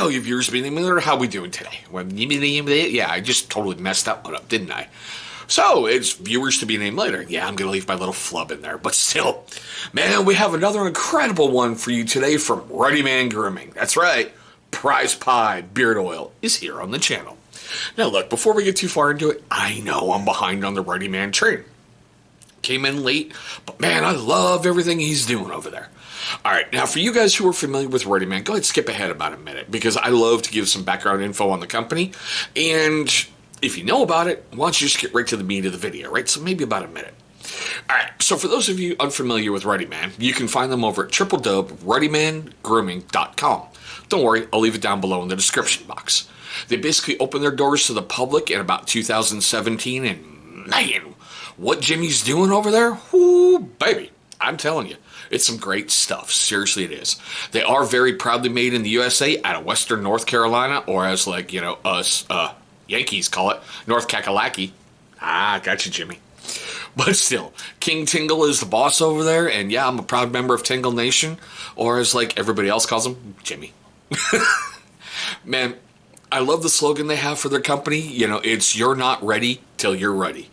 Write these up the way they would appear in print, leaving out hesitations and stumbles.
Yo, you viewers, how we doing today? Well, yeah, I just totally messed that one up, didn't I? So, it's viewers to be named later. Yeah, I'm going to leave my little flub in there, but still. Man, we have another incredible one for you today from Ruddyman Grooming. That's right, Prize Pie Beard Oil is here on the channel. Now look, before we get too far into it, I know I'm behind on the Ruddyman train. Came in late, but man, I love everything he's doing over there. Alright, now for you guys who are familiar with Ruddyman, go ahead and skip ahead about a minute, because I love to give some background info on the company, and if you know about it, why don't you just get right to the meat of the video, right? So maybe about a minute. Alright, so for those of you unfamiliar with Ruddyman, you can find them over at www.ruddymangrooming.com. Don't worry, I'll leave it down below in the description box. They basically opened their doors to the public in about 2017, and man, what Jimmy's doing over there, whoo, baby, I'm telling you, it's some great stuff. Seriously, it is. They are very proudly made in the USA out of Western North Carolina, or as like, you know, us Yankees call it, North Kakalaki. Ah, gotcha, Jimmy. But still, King Tingle is the boss over there, and yeah, I'm a proud member of Tingle Nation, or as like everybody else calls him, Jimmy. Man, I love the slogan they have for their company. You know, it's "You're not ready till you're ready."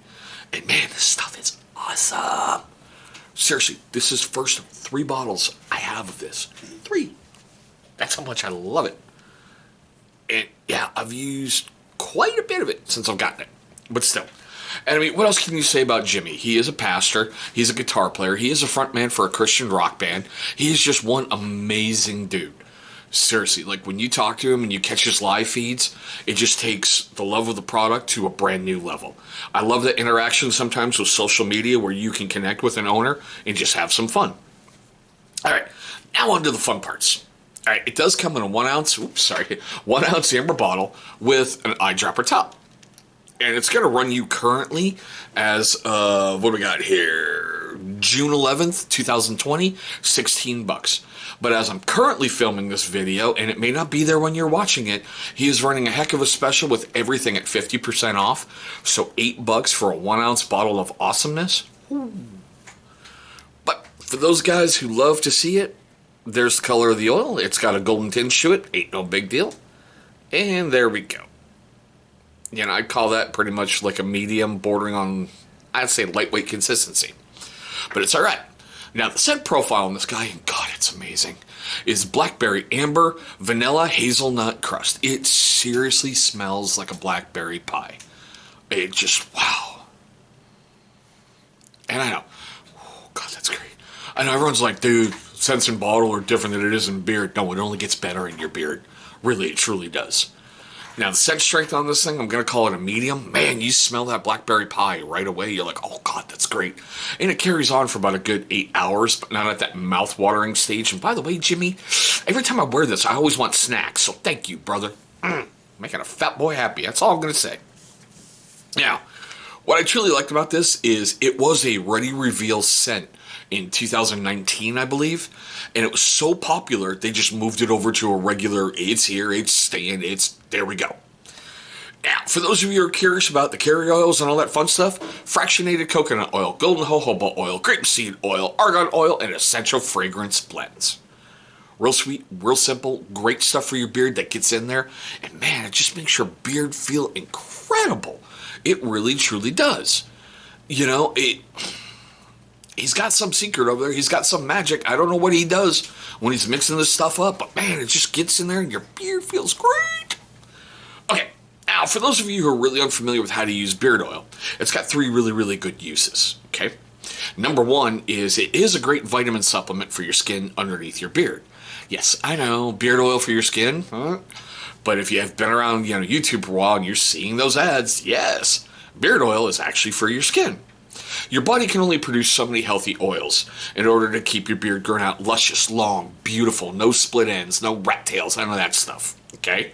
And man, this stuff is awesome. Seriously, this is first of 3 bottles I have of this. 3. That's how much I love it. And yeah, I've used quite a bit of it since I've gotten it. But still. And I mean, what else can you say about Jimmy? He is a pastor. He's a guitar player. He is a frontman for a Christian rock band. He is just one amazing dude. Seriously, like when you talk to him and you catch his live feeds, it just takes the love of the product to a brand new level. I love the interaction sometimes with social media where you can connect with an owner and just have some fun. All right, now on to the fun parts. All right, it does come in a 1 ounce, 1 ounce amber bottle with an eyedropper top. And it's going to run you currently as, what do we got here? June 11th, 2020, $16. But as I'm currently filming this video, and it may not be there when you're watching it, he is running a heck of a special with everything at 50% off. So $8 for a 1 ounce bottle of awesomeness. Ooh. But for those guys who love to see it, there's the color of the oil. It's got a golden tinge to it. Ain't no big deal. And there we go. You know, I'd call that pretty much like a medium bordering on, I'd say, lightweight consistency. But it's all right. Now, the scent profile on this guy, and God, it's amazing, is blackberry amber, vanilla, hazelnut crust. It seriously smells like a blackberry pie. It just, wow. And I know, oh, God, that's great. I know everyone's like, dude, scents in bottle are different than it is in beard. No, it only gets better in your beard. Really, it truly does. Now, the scent strength on this thing, I'm going to call it a medium. Man, you smell that blackberry pie right away. You're like, oh, God, that's great. And it carries on for about a good 8 hours, but not at that mouth-watering stage. And by the way, Jimmy, every time I wear this, I always want snacks. So thank you, brother. Making a fat boy happy. That's all I'm going to say. Now, what I truly liked about this is it was a Ruddy Reveal scent in 2019, I believe, and it was so popular, they just moved it over to a regular, it's here, it's staying, there we go. Now, for those of you who are curious about the carry oils and all that fun stuff, fractionated coconut oil, golden jojoba oil, grapeseed oil, argan oil, and essential fragrance blends. Real sweet, real simple, great stuff for your beard that gets in there, and man, it just makes your beard feel incredible. It really, truly does. You know, he's got some secret over there. He's got some magic. I don't know what he does when he's mixing this stuff up, but man, it just gets in there and your beard feels great. Okay, now for those of you who are really unfamiliar with how to use beard oil, it's got 3 really, really good uses, okay? Number 1 is it is a great vitamin supplement for your skin underneath your beard. Yes, I know, beard oil for your skin, huh? But if you have been around, you know, YouTube for a while and you're seeing those ads, yes, beard oil is actually for your skin. Your body can only produce so many healthy oils in order to keep your beard growing out luscious, long, beautiful, no split ends, no rat tails, none of that stuff, okay?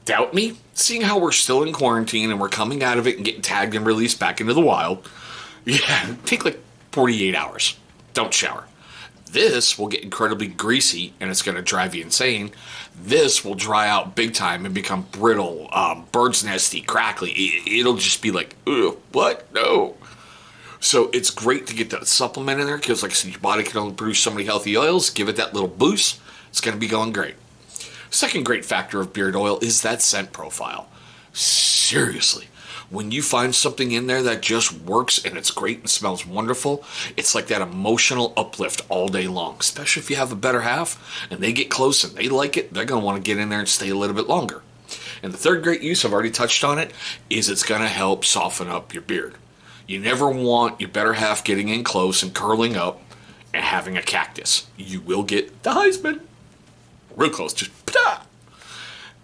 Doubt me? Seeing how we're still in quarantine and we're coming out of it and getting tagged and released back into the wild, yeah, take like 48 hours. Don't shower. This will get incredibly greasy and it's going to drive you insane. This will dry out big time and become brittle, bird's nesty, crackly. It'll just be like, ugh, what? No. So it's great to get that supplement in there because, like I said, your body can only produce so many healthy oils. Give it that little boost. It's going to be going great. Second great factor of beard oil is that scent profile. Seriously, when you find something in there that just works and it's great and smells wonderful, it's like that emotional uplift all day long. Especially if you have a better half and they get close and they like it, they're going to want to get in there and stay a little bit longer. And the third great use, I've already touched on it, is it's going to help soften up your beard. You never want your better half getting in close and curling up and having a cactus. You will get the Heisman. Real close, just pah!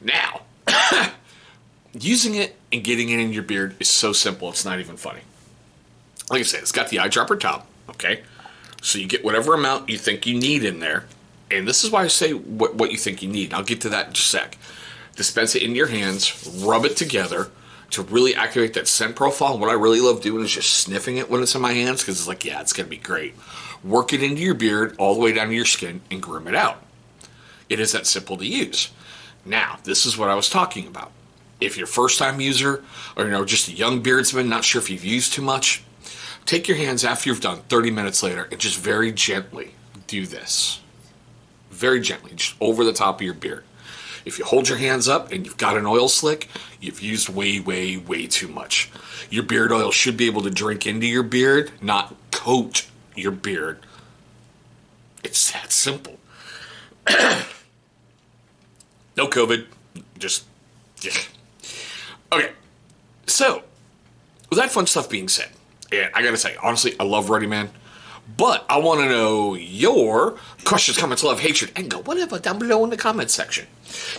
Now, using it and getting it in your beard is so simple, it's not even funny. Like I said, it's got the eyedropper top, okay? So you get whatever amount you think you need in there. And this is why I say what you think you need. I'll get to that in just a sec. Dispense it in your hands, rub it together to really activate that scent profile. And what I really love doing is just sniffing it when it's in my hands, because it's like, yeah, it's going to be great. Work it into your beard all the way down to your skin and groom it out. It is that simple to use. Now, this is what I was talking about. If you're a first-time user or just a young beardsman, not sure if you've used too much, take your hands after you've done 30 minutes later and just very gently do this. Very gently, just over the top of your beard. If you hold your hands up and you've got an oil slick, you've used way, way, way too much. Your beard oil should be able to drink into your beard, not coat your beard. It's that simple. No COVID, just, yeah. Okay, so, with that fun stuff being said, and I gotta say, honestly, I love Ruddyman, but I want to know your questions, comments, love, hatred, and go whatever down below in the comments section.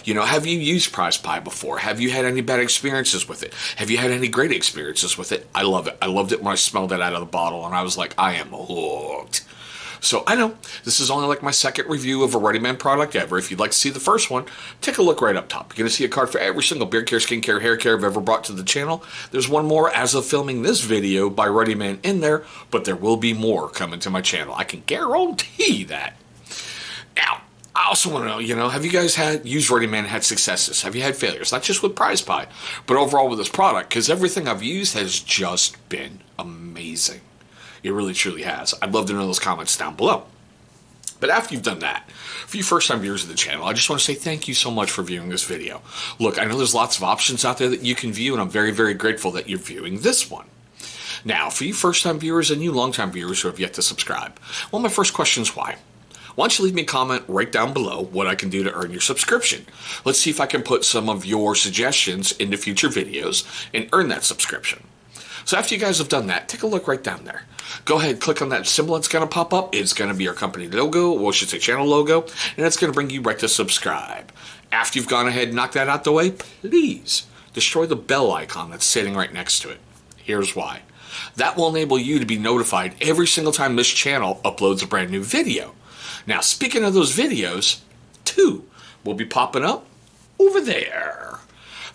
Have you used Prize Pie before? Have you had any bad experiences with it? Have you had any great experiences with it? I love it. I loved it when I smelled it out of the bottle, and I was like, I am hooked. So I know this is only like my second review of a Ruddyman product ever. If you'd like to see the first one, take a look right up top. You're going to see a card for every single beard care, skin care, hair care I've ever brought to the channel. There's one more as of filming this video by Ruddyman in there, but there will be more coming to my channel. I can guarantee that. Now, I also want to know, have you guys used Ruddyman, had successes? Have you had failures? Not just with Prize Pie, but overall with this product, because everything I've used has just been amazing. It really, truly has. I'd love to know those comments down below. But after you've done that, for you first-time viewers of the channel, I just want to say thank you so much for viewing this video. Look, I know there's lots of options out there that you can view, and I'm very, very grateful that you're viewing this one. Now, for you first-time viewers and you long-time viewers who have yet to subscribe, well, my first question is why? Why don't you leave me a comment right down below what I can do to earn your subscription? Let's see if I can put some of your suggestions into future videos and earn that subscription. So after you guys have done that, take a look right down there. Go ahead, click on that symbol that's going to pop up. It's going to be our company logo, or I should say channel logo, and it's going to bring you right to subscribe. After you've gone ahead and knocked that out the way, please destroy the bell icon that's sitting right next to it. Here's why. That will enable you to be notified every single time this channel uploads a brand new video. Now, speaking of those videos, 2 will be popping up over there.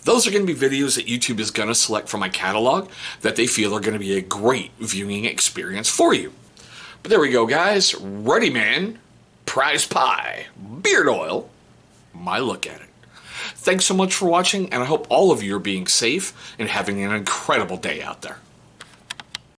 Those are going to be videos that YouTube is going to select from my catalog that they feel are going to be a great viewing experience for you. But there we go, guys. Ruddyman, Prize Pie, Beard Oil, my look at it. Thanks so much for watching, and I hope all of you are being safe and having an incredible day out there.